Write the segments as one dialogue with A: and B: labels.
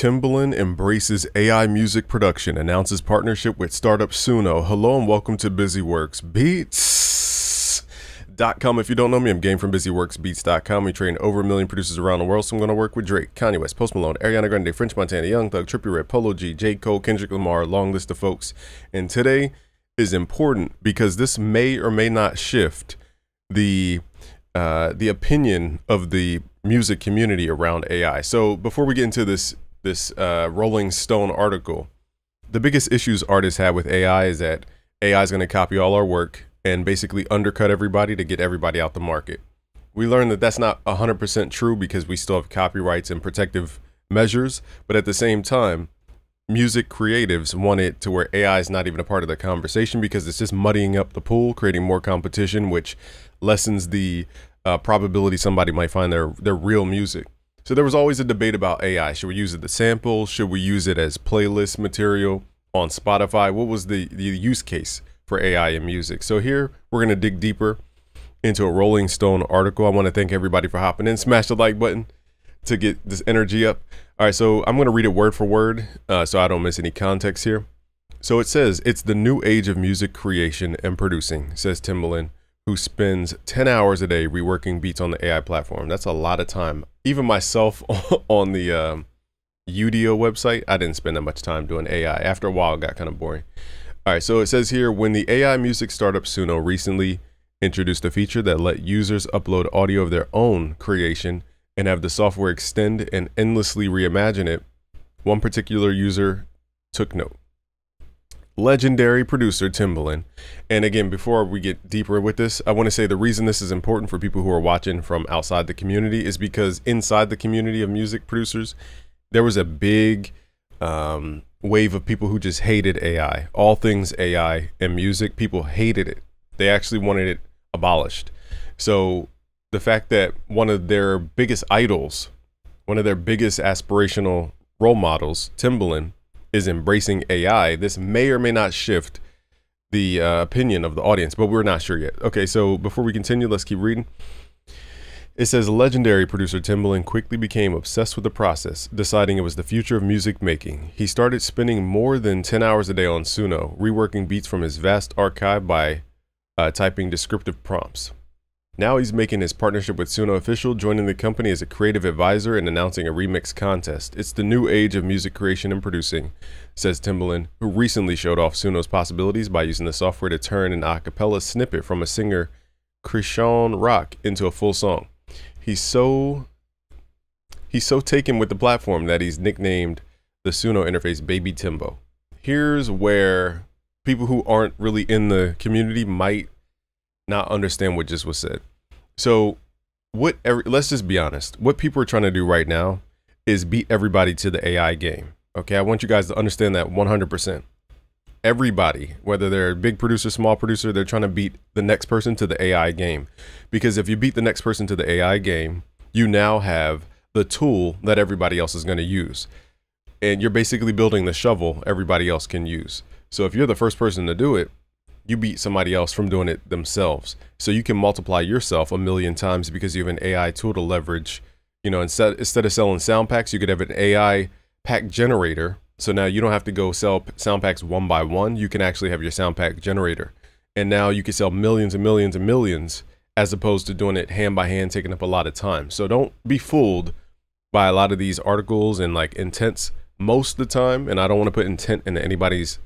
A: Timbaland embraces AI music production, announces partnership with startup Suno. Hello and welcome to BusyWorksBeats.com. If you don't know me, I'm Game from BusyWorksBeats.com. We train over 1 million producers around the world, so I'm going to work with Drake, Kanye West, Post Malone, Ariana Grande, French Montana, Young Thug, Trippie Redd, Polo G, J. Cole, Kendrick Lamar, long list of folks. And today is important because this may or may not shift the opinion of the music community around AI. So before we get into this Rolling Stone article, the biggest issues artists have with AI is that AI is going to copy all our work and basically undercut everybody to get everybody out the market. We learned that that's not 100% true because we still have copyrights and protective measures, but at the same time, music creatives want it to where AI is not even a part of the conversation because it's just muddying up the pool, creating more competition, which lessens the probability somebody might find their real music. So there was always a debate about AI. Should we use it as sample? Should we use it as playlist material on Spotify? What was the use case for AI in music? So here we're going to dig deeper into a Rolling Stone article. I want to thank everybody for hopping in. Smash the like button to get this energy up. All right, so I'm going to read it word for word so I don't miss any context here. So it says, it's the new age of music creation and producing, says Timbaland, who spends 10 hours a day reworking beats on the AI platform. That's a lot of time. Even myself on the Udio website, I didn't spend that much time doing AI. After a while, it got kind of boring. All right, so it says here, when the AI music startup Suno recently introduced a feature that let users upload audio of their own creation and have the software extend and endlessly reimagine it, one particular user took note. Legendary producer Timbaland. And again, before we get deeper with this, I want to say the reason this is important for people who are watching from outside the community is because inside the community of music producers, there was a big wave of people who just hated AI. All things AI and music, people hated it. They actually wanted it abolished. So the fact that one of their biggest idols, one of their biggest aspirational role models, Timbaland, is embracing AI, this may or may not shift the opinion of the audience, but we're not sure yet. Okay, so before we continue, let's keep reading. It says, legendary producer Timbaland quickly became obsessed with the process, deciding it was the future of music making. He started spending more than 10 hours a day on Suno, reworking beats from his vast archive by typing descriptive prompts. Now he's making his partnership with Suno official, joining the company as a creative advisor and announcing a remix contest. It's the new age of music creation and producing, says Timbaland, who recently showed off Suno's possibilities by using the software to turn an a cappella snippet from a singer, Chrisean Rock, into a full song. He's so taken with the platform that he's nicknamed the Suno interface Baby Timbo. Here's where people who aren't really in the community might not understand what just was said. So let's just be honest. What people are trying to do right now is beat everybody to the AI game. Okay, I want you guys to understand that 100%. Everybody, whether they're a big producer, small producer, they're trying to beat the next person to the AI game. Because if you beat the next person to the AI game, you now have the tool that everybody else is going to use. And you're basically building the shovel everybody else can use. So if you're the first person to do it, you beat somebody else from doing it themselves. So you can multiply yourself 1 million times because you have an AI tool to leverage. You know, instead of selling sound packs, you could have an AI pack generator. So now you don't have to go sell sound packs one by one. You can actually have your sound pack generator. And now you can sell millions and millions and millions as opposed to doing it hand by hand, taking up a lot of time. So don't be fooled by a lot of these articles and like intents most of the time. And I don't want to put intent into anybody's,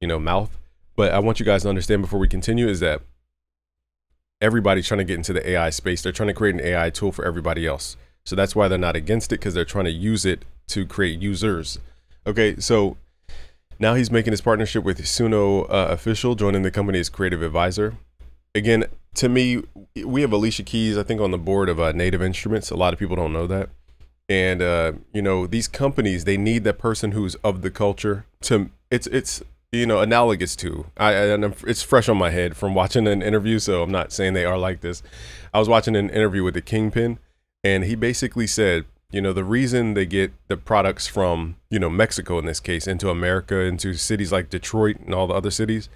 A: mouth. But I want you guys to understand before we continue is that everybody's trying to get into the AI space. They're trying to create an AI tool for everybody else. So that's why they're not against it, because they're trying to use it to create users. Okay, so now he's making his partnership with Suno official, joining the company as creative advisor. Again, to me, we have Alicia Keys, I think, on the board of Native Instruments. A lot of people don't know that. And, these companies, they need that person who's of the culture to, it's analogous to, it's fresh on my head from watching an interview, so I'm not saying they are like this. I was watching an interview with the Kingpin, and he basically said, the reason they get the products from, Mexico in this case, into America, into cities like Detroit and all the other cities,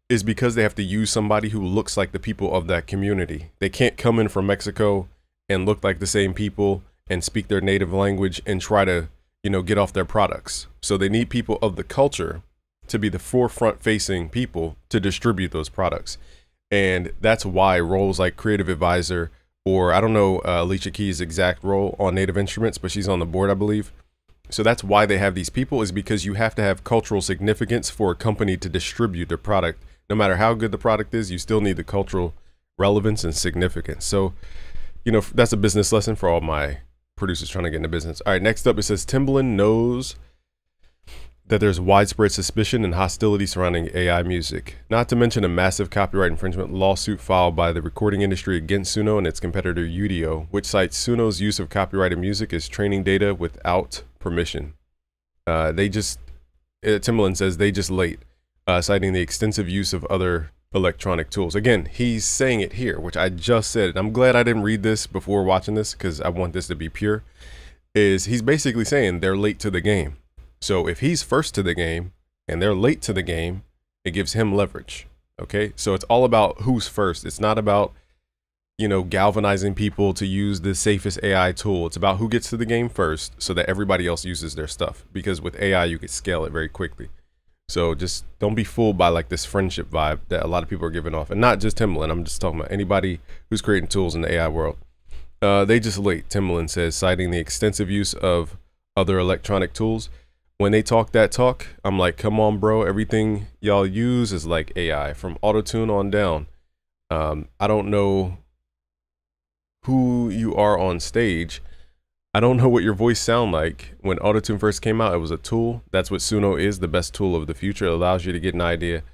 A: is because they have to use somebody who looks like the people of that community. They can't come in from Mexico and look like the same people and speak their native language and try to, get off their products. So they need people of the culture to be the forefront facing people to distribute those products. And that's why roles like creative advisor, or I don't know Alicia Keys' exact role on Native Instruments, but she's on the board, I believe. So that's why they have these people, is because you have to have cultural significance for a company to distribute their product. No matter how good the product is, you still need the cultural relevance and significance. So, that's a business lesson for all my producers trying to get into business. All right, next up, it says Timbaland knows that there's widespread suspicion and hostility surrounding AI music, not to mention a massive copyright infringement lawsuit filed by the recording industry against Suno and its competitor Udio, which cites Suno's use of copyrighted music as training data without permission. Timbaland says they just late, citing the extensive use of other electronic tools. Again, he's saying it here, which I just said. I'm glad I didn't read this before watching this, because I want this to be pure. He's basically saying they're late to the game. So if he's first to the game and they're late to the game, it gives him leverage. Okay, so it's all about who's first. It's not about, galvanizing people to use the safest AI tool. It's about who gets to the game first so that everybody else uses their stuff. Because with AI, you could scale it very quickly. So just don't be fooled by like this friendship vibe that a lot of people are giving off. And not just Timbaland. I'm just talking about anybody who's creating tools in the AI world. They just late, Timbaland says, citing the extensive use of other electronic tools. When they talk that talk, I'm like, come on, bro. Everything y'all use is like AI, from Auto-Tune on down. I don't know who you are on stage. I don't know what your voice sound like. When Auto-Tune first came out, it was a tool. That's what Suno is, the best tool of the future. It allows you to get an idea.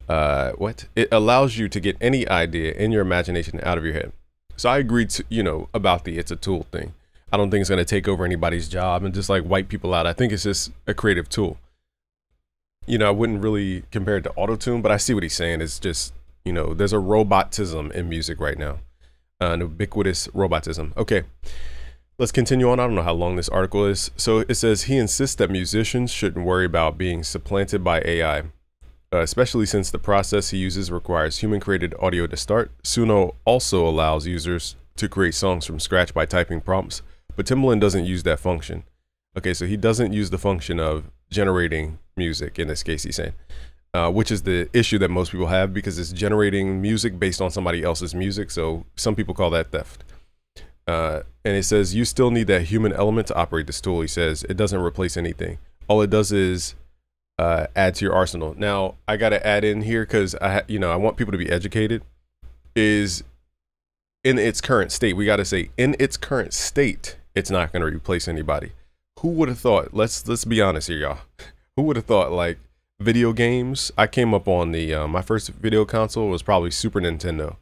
A: It allows you to get any idea in your imagination out of your head. So I agree to, about the it's a tool thing. I don't think it's going to take over anybody's job and just like wipe people out. I think it's just a creative tool. I wouldn't really compare it to Auto-Tune, but I see what he's saying. It's just, there's a robotism in music right now. An ubiquitous robotism. Okay, let's continue on. I don't know how long this article is. So it says he insists that musicians shouldn't worry about being supplanted by AI, especially since the process he uses requires human-created audio to start. Suno also allows users to create songs from scratch by typing prompts. But Timbaland doesn't use that function. Okay, so he doesn't use the function of generating music, in this case he's saying, which is the issue that most people have, because it's generating music based on somebody else's music. So some people call that theft. And it says you still need that human element to operate this tool. He says it doesn't replace anything. All it does is add to your arsenal. Now, I got to add in here, because I want people to be educated, is in its current state. We got to say in its current state, it's not going to replace anybody. Who would have thought? Let's be honest here, y'all. Who would have thought, like, video games? I came up on the my first video console was probably Super Nintendo.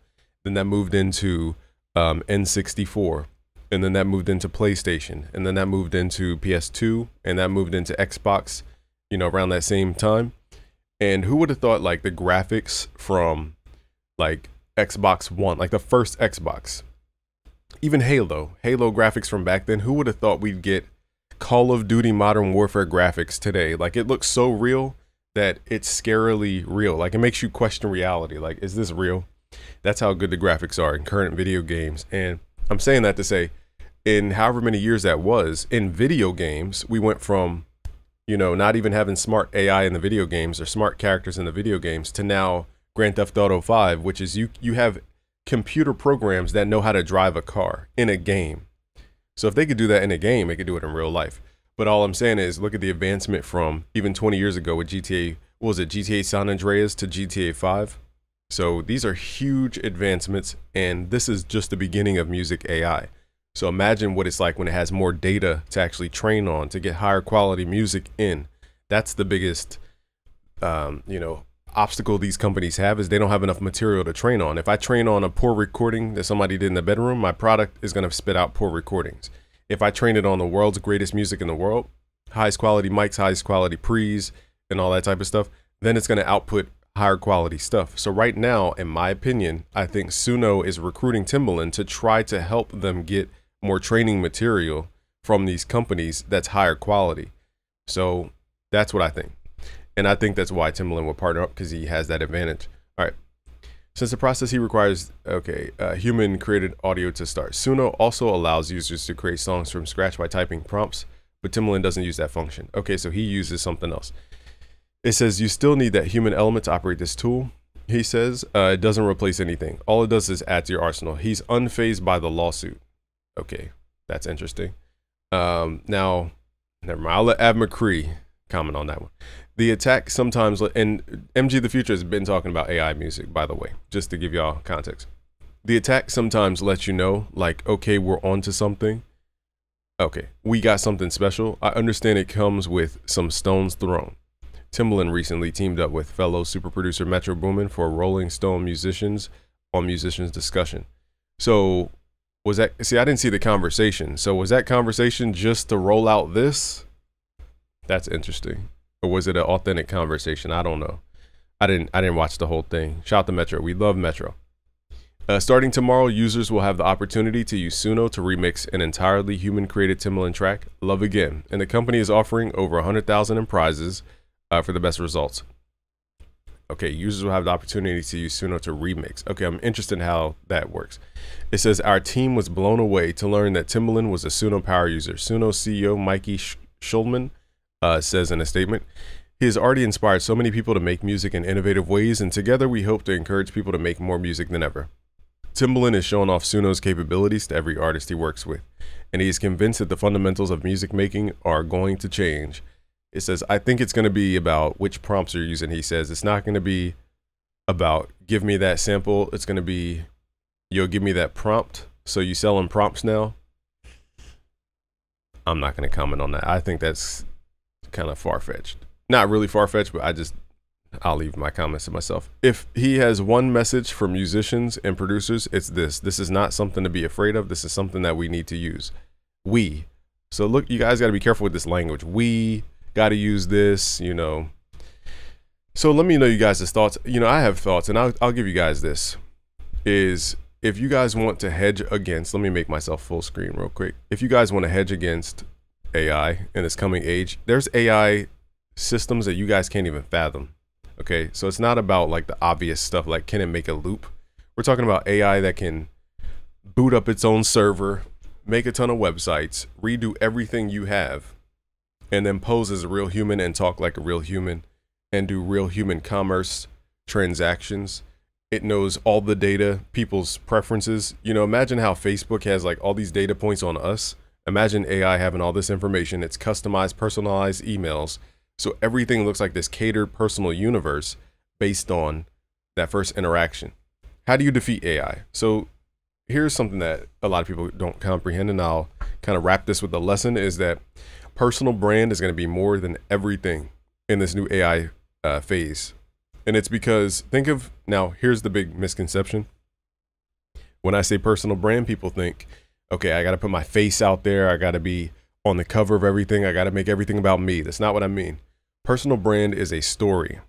A: Then that moved into N64, and then that moved into PlayStation, and then that moved into PS2, and that moved into Xbox, around that same time. And who would have thought, like, the graphics from like Xbox One, like the first Xbox, even Halo graphics from back then, who would have thought we'd get Call of Duty Modern Warfare graphics today? Like, it looks so real that it's scarily real. Like, it makes you question reality. Like, is this real? That's how good the graphics are in current video games. And I'm saying that to say, in however many years that was, in video games, we went from, not even having smart AI in the video games or smart characters in the video games to now Grand Theft Auto 5, which is you have computer programs that know how to drive a car in a game. So if they could do that in a game, they could do it in real life. But all I'm saying is, look at the advancement from even 20 years ago with GTA, what was it, GTA San Andreas to GTA 5. So these are huge advancements, and this is just the beginning of music AI. So imagine what it's like when it has more data to actually train on to get higher quality music in. That's the biggest, obstacle these companies have, is they don't have enough material to train on. If I train on a poor recording that somebody did in the bedroom, my product is going to spit out poor recordings. If I train it on the world's greatest music in the world, highest quality mics, highest quality pre's, and all that type of stuff, then it's going to output higher quality stuff. So right now, in my opinion, I think Suno is recruiting Timbaland to try to help them get more training material from these companies that's higher quality. So that's what I think. And I think that's why Timbaland will partner up, because he has that advantage. All right. Since the process he requires, human created audio to start. Suno also allows users to create songs from scratch by typing prompts, but Timbaland doesn't use that function. Okay, so he uses something else. It says you still need that human element to operate this tool. He says it doesn't replace anything. All it does is add to your arsenal. He's unfazed by the lawsuit. Okay, that's interesting. Now, never mind. I'll let Av McCree comment on that one. The attack sometimes, and MG the Future has been talking about AI music, by the way, just to give y'all context. The attack sometimes lets you know, like, okay, we're onto something. Okay, we got something special. I understand it comes with some stones thrown. Timbaland recently teamed up with fellow super producer Metro Boomin for Rolling Stone Musicians on Musicians Discussion. So was that, see, I didn't see the conversation. So was that conversation just to roll out this? That's interesting. Or was it an authentic conversation? I don't know. I didn't watch the whole thing. Shout out to Metro. We love Metro. Starting tomorrow, users will have the opportunity to use Suno to remix an entirely human-created Timbaland track, Love Again, and the company is offering over 100,000 in prizes for the best results. Okay, users will have the opportunity to use Suno to remix. Okay, I'm interested in how that works. It says, our team was blown away to learn that Timbaland was a Suno power user. Suno CEO Mikey Schulman says in a statement, he has already inspired so many people to make music in innovative ways, and together we hope to encourage people to make more music than ever. Timbaland is showing off Suno's capabilities to every artist he works with, and he is convinced that the fundamentals of music making are going to change. It says, I think it's going to be about which prompts you're using. He says, it's not going to be about give me that sample. It's going to be, you'll give me that prompt. So you selling prompts now? I'm not going to comment on that. I think that's kind of far-fetched. Not really far-fetched, but I'll leave my comments to myself. If he has one message for musicians and producers, it's this. This is not something to be afraid of. This is something that we need to use. We. So look, you guys got to be careful with this language. We got to use this, you know. So let me know you guys' thoughts. You know, I have thoughts, and I'll give you guys this. Is if you guys want to hedge against, let me make myself full screen real quick. If you guys want to hedge against AI in this coming age, there's AI systems that you guys can't even fathom. Okay, so it's not about like the obvious stuff like can it make a loop. We're talking about AI that can boot up its own server, make a ton of websites, redo everything you have, and then pose as a real human and talk like a real human and do real human commerce transactions. It knows all the data, people's preferences. You know, imagine how Facebook has like all these data points on us. Imagine AI having all this information. It's customized, personalized emails. So everything looks like this catered personal universe based on that first interaction. How do you defeat AI? So here's something that a lot of people don't comprehend, and I'll kind of wrap this with the lesson, is that personal brand is going to be more than everything in this new AI phase. And it's because, think of, now here's the big misconception. When I say personal brand, people think, okay, I got to put my face out there. I got to be on the cover of everything. I got to make everything about me. That's not what I mean. Personal brand is a story.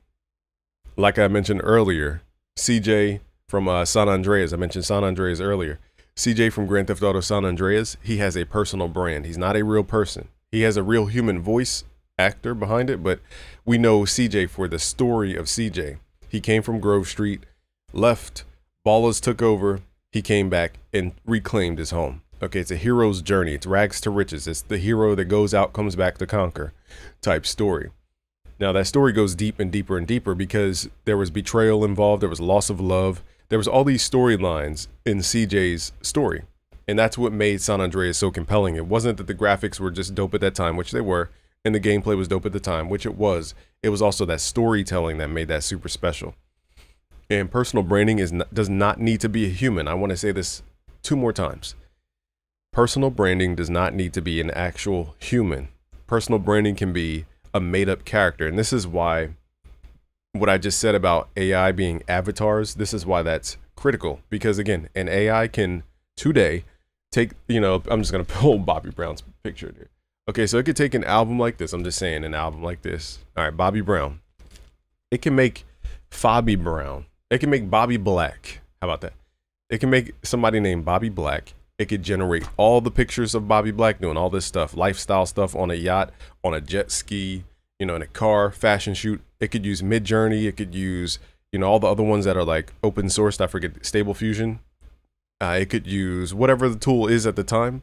A: Like I mentioned earlier, CJ from San Andreas, I mentioned San Andreas earlier. CJ from Grand Theft Auto San Andreas, he has a personal brand. He's not a real person. He has a real human voice actor behind it, but we know CJ for the story of CJ. He came from Grove Street, left, Ballers took over, he came back and reclaimed his home. Okay, it's a hero's journey. It's rags to riches. It's the hero that goes out, comes back to conquer type story. Now that story goes deep and deeper and deeper because there was betrayal involved. There was loss of love. There was all these storylines in CJ's story. And that's what made San Andreas so compelling. It wasn't that the graphics were just dope at that time, which they were, and the gameplay was dope at the time, which it was. It was also that storytelling that made that super special. And personal branding does not need to be a human. I want to say this 2 more times. Personal branding does not need to be an actual human. Personal branding can be a made-up character. And this is why what I just said about AI being avatars, this is why that's critical. Because again, an AI can today take, you know, I'm just going to pull Bobby Brown's picture here. Okay, so it could take an album like this. I'm just saying an album like this. All right, Bobby Brown. It can make Fabi Brown. It can make Bobby Black. How about that? It can make somebody named Bobby Black. It could generate all the pictures of Bobby Black doing all this stuff, lifestyle stuff on a yacht, on a jet ski, you know, in a car, fashion shoot. It could use Midjourney. It could use, you know, all the other ones that are like open sourced. I forget, Stable Fusion. It could use whatever the tool is at the time.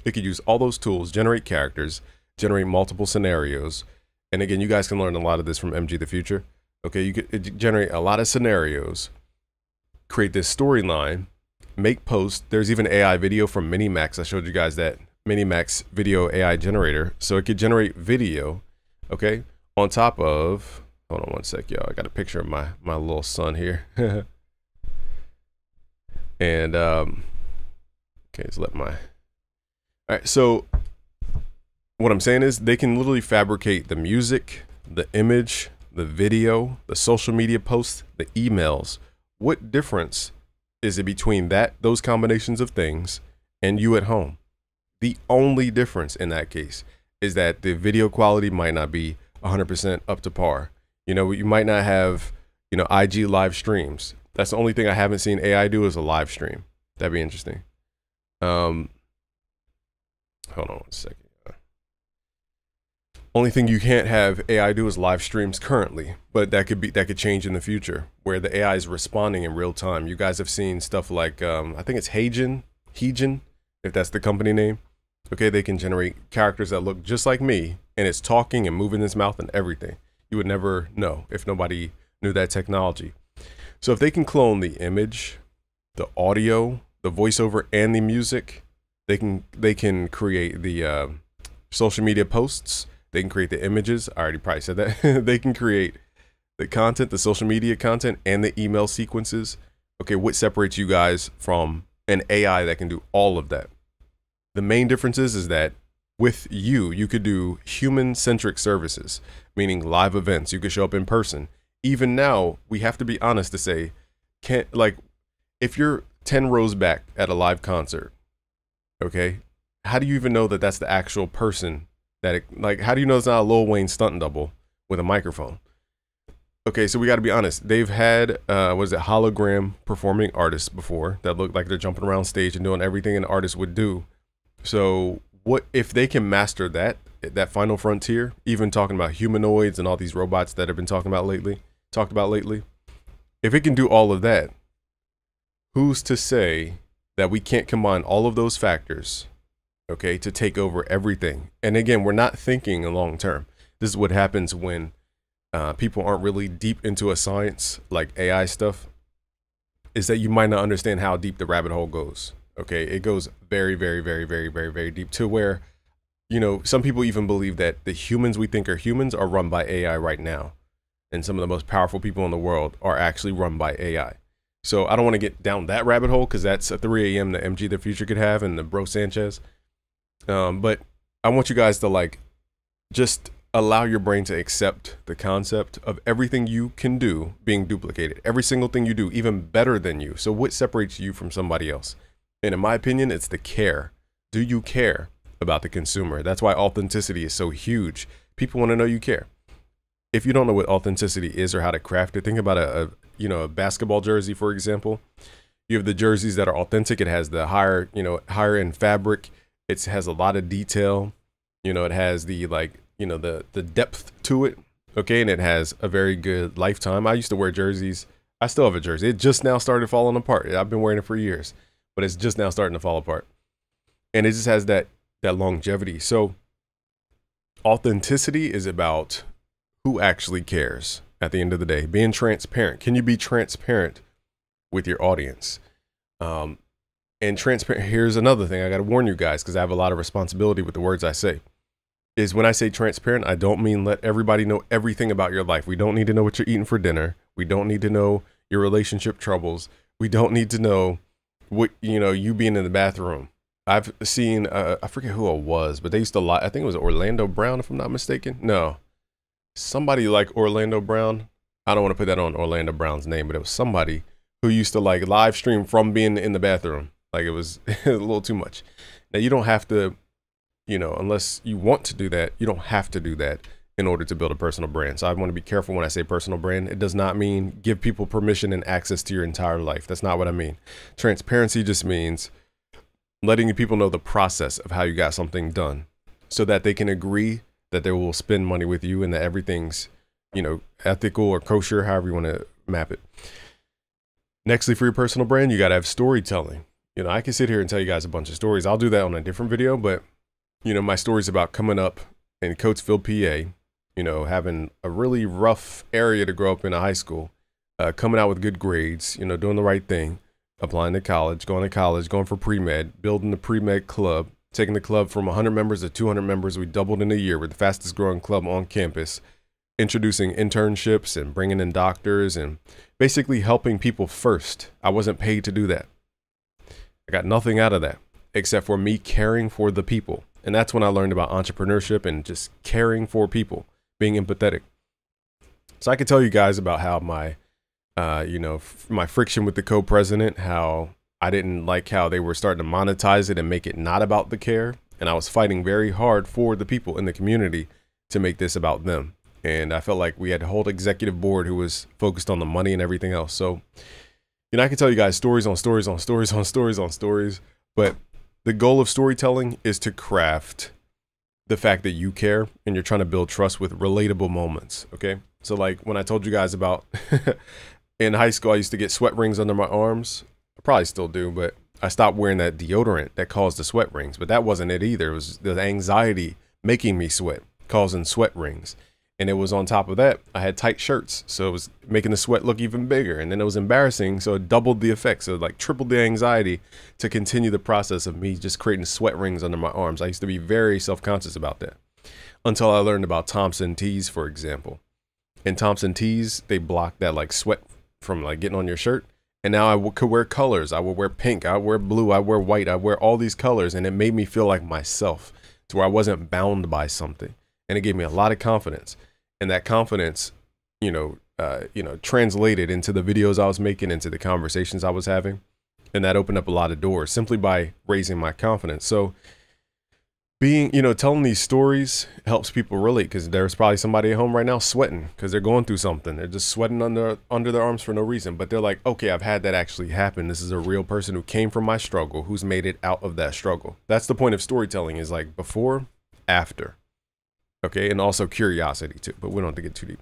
A: It could use all those tools, generate characters, generate multiple scenarios. And again, you guys can learn a lot of this from MG the Future. Okay, you could generate a lot of scenarios, create this storyline, make posts. There's even AI video from Minimax. I showed you guys that Minimax video AI generator. So it could generate video, okay, on top of, hold on one sec, y'all. I got a picture of my little son here. And, okay, let's let my, all right, so what I'm saying is they can literally fabricate the music, the image, the video, the social media posts, the emails. What difference is it between those combinations of things and you at home? The only difference in that case is that the video quality might not be 100% up to par. You know, you might not have, you know, IG live streams. That's the only thing I haven't seen AI do is a live stream. That'd be interesting. Hold on one second. Only thing you can't have AI do is live streams currently, but that could change in the future where the AI is responding in real time. You guys have seen stuff like I think it's Heijin, if that's the company name. Okay, they can generate characters that look just like me, and it's talking and moving its mouth and everything. You would never know if nobody knew that technology. So if they can clone the image, the audio, the voiceover, and the music, they can create the social media posts. They can create the images. I already probably said that. They can create the content, the social media content, and the email sequences. Okay, what separates you guys from an AI that can do all of that? The main difference is that with you could do human-centric services, meaning live events. You could show up in person. Even now, we have to be honest to say, if you're 10 rows back at a live concert, okay, how do you even know that that's the actual person? How do you know it's not a Lil Wayne stunt double with a microphone? Okay, so we got to be honest. They've had, hologram performing artists before that look like they're jumping around stage and doing everything an artist would do. So what if they can master that final frontier, even talking about humanoids and all these robots that have been talked about lately, if it can do all of that, who's to say that we can't combine all of those factors, okay, to take over everything? And again, we're not thinking long term. This is what happens when people aren't really deep into a science like AI stuff, is that you might not understand how deep the rabbit hole goes. Okay, it goes very, very, very, very, very, very deep to where, you know, some people even believe that the humans we think are humans are run by AI right now. And some of the most powerful people in the world are actually run by AI. So I don't want to get down that rabbit hole because that's a 3 a.m. that MG the Future could have and the Bro Sanchez. But I want you guys to just allow your brain to accept the concept of everything you can do being duplicated. Every single thing you do, even better than you. So what separates you from somebody else? And in my opinion, it's the care. Do you care about the consumer? That's why authenticity is so huge. People want to know you care. If you don't know what authenticity is or how to craft it, think about a basketball jersey, for example. You have the jerseys that are authentic. It has the higher end fabric. It has a lot of detail. You know, it has the the depth to it. Okay, and it has a very good lifetime. I used to wear jerseys. I still have a jersey. It just now started falling apart. I've been wearing it for years, but it's just now starting to fall apart. And it just has that longevity. So authenticity is about who actually cares at the end of the day. Being transparent. Can you be transparent with your audience? And transparent, here's another thing I got to warn you guys, because I have a lot of responsibility with the words I say, is when I say transparent, I don't mean let everybody know everything about your life. We don't need to know what you're eating for dinner. We don't need to know your relationship troubles. We don't need to know what, you being in the bathroom. I've seen, I forget who it was, but they used to lie. I think it was Orlando Brown, if I'm not mistaken. No, somebody like Orlando Brown. I don't want to put that on Orlando Brown's name, but it was somebody who used to live stream from being in the bathroom. Like it was a little too much. Now you don't have to, unless you want to do that, you don't have to do that in order to build a personal brand. So I want to be careful when I say personal brand. It does not mean give people permission and access to your entire life. That's not what I mean. Transparency just means letting people know the process of how you got something done so that they can agree that they will spend money with you and that everything's, ethical or kosher, however you want to map it. Nextly, for your personal brand, you got to have storytelling. I can sit here and tell you guys a bunch of stories. I'll do that on a different video, but my stories about coming up, in Coatesville, PA, you know, having a really rough area to grow up in a high school, coming out with good grades, you know, doing the right thing, applying to college, going for pre-med, building the pre-med club, taking the club from 100 members to 200 members. We doubled in a year. We're the fastest growing club on campus, introducing internships and bringing in doctors and basically helping people first. I wasn't paid to do that. I got nothing out of that except for me caring for the people. And that's when I learned about entrepreneurship and just caring for people, being empathetic. So I could tell you guys about how my, my friction with the co-president, how I didn't like how they were starting to monetize it and make it not about the care. And I was fighting very hard for the people in the community to make this about them. And I felt like we had a whole executive board who was focused on the money and everything else. So, you know, I can tell you guys stories on stories on stories on stories on stories, but the goal of storytelling is to craft the fact that you care and you're trying to build trust with relatable moments. Okay. So like when I told you guys about in high school, I used to get sweat rings under my arms. I probably still do, but I stopped wearing that deodorant that caused the sweat rings, but that wasn't it either. It was the anxiety making me sweat, causing sweat rings. And it was on top of that, I had tight shirts. So it was making the sweat look even bigger. And then it was embarrassing. So it doubled the effect. So it like tripled the anxiety to continue the process of me just creating sweat rings under my arms. I used to be very self-conscious about that until I learned about Thompson tees, for example. In Thompson tees, they block that like sweat from like getting on your shirt. And now I could wear colors. I would wear pink. I would wear blue. I wear white. I wear all these colors. And it made me feel like myself to where I wasn't bound by something. And it gave me a lot of confidence. And that confidence, translated into the videos I was making, into the conversations I was having. And that opened up a lot of doors simply by raising my confidence. So telling these stories helps people relate, because there's probably somebody at home right now sweating because they're going through something. They're just sweating under their arms for no reason. But they're like, okay, I've had that actually happen. This is a real person who came from my struggle, who's made it out of that struggle. That's the point of storytelling, is like before, after. Okay, and also curiosity too, but we don't have to get too deep.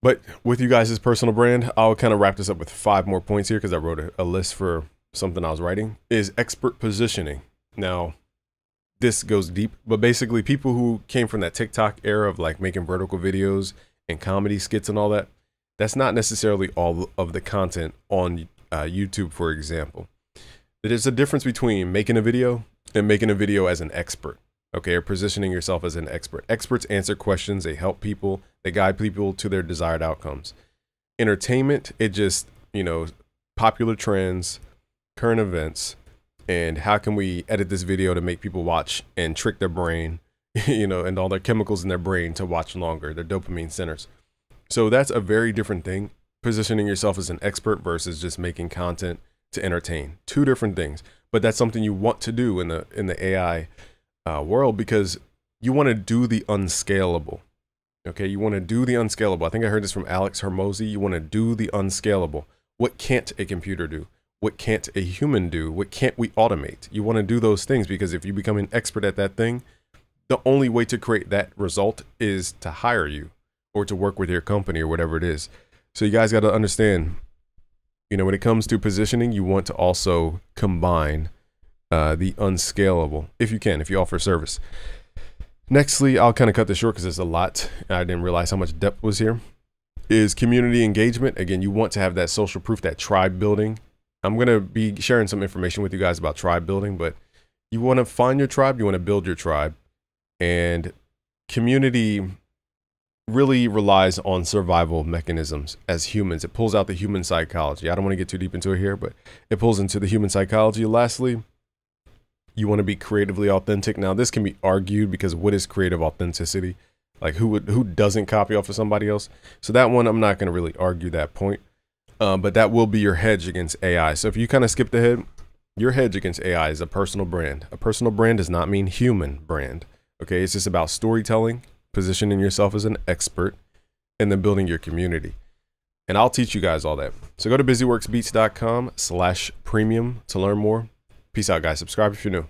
A: But with you guys' personal brand, I'll kind of wrap this up with 5 more points here because I wrote a list for something I was writing, is expert positioning. Now, this goes deep, but basically people who came from that TikTok era of like making vertical videos and comedy skits and all that, that's not necessarily all of the content on YouTube, for example. There's a difference between making a video and making a video as an expert. Okay, or positioning yourself as an expert. Experts answer questions, they help people, they guide people to their desired outcomes. Entertainment, it just, popular trends, current events, and how can we edit this video to make people watch and trick their brain, and all their chemicals in their brain to watch longer, their dopamine centers. So that's a very different thing, positioning yourself as an expert versus just making content to entertain. 2 different things, but that's something you want to do in the AI world, because you want to do the unscalable. Okay, you want to do the unscalable. I think I heard this from Alex Hermosi. You want to do the unscalable. What can't a computer do? What can't a human do? What can't we automate? You want to do those things, because if you become an expert at that thing, the only way to create that result is to hire you or to work with your company or whatever it is. So you guys got to understand, when it comes to positioning, you want to also combine the unscalable, if you offer service. Nextly, I'll kind of cut this short because there's a lot. I didn't realize how much depth was here. Is community engagement. Again, you want to have that social proof, that tribe building. I'm going to be sharing some information with you guys about tribe building, but you want to find your tribe, you want to build your tribe. And community really relies on survival mechanisms as humans. It pulls out the human psychology. I don't want to get too deep into it here, but it pulls into the human psychology. Lastly, you want to be creatively authentic. Now, this can be argued, because what is creative authenticity? Like who doesn't copy off of somebody else? So that one, I'm not going to really argue that point, but that will be your hedge against AI. So if you kind of skip ahead, your hedge against AI is a personal brand. A personal brand does not mean human brand. Okay, it's just about storytelling, positioning yourself as an expert, and then building your community. And I'll teach you guys all that. So go to busyworksbeats.com/premium to learn more. Peace out, guys. Subscribe if you're new.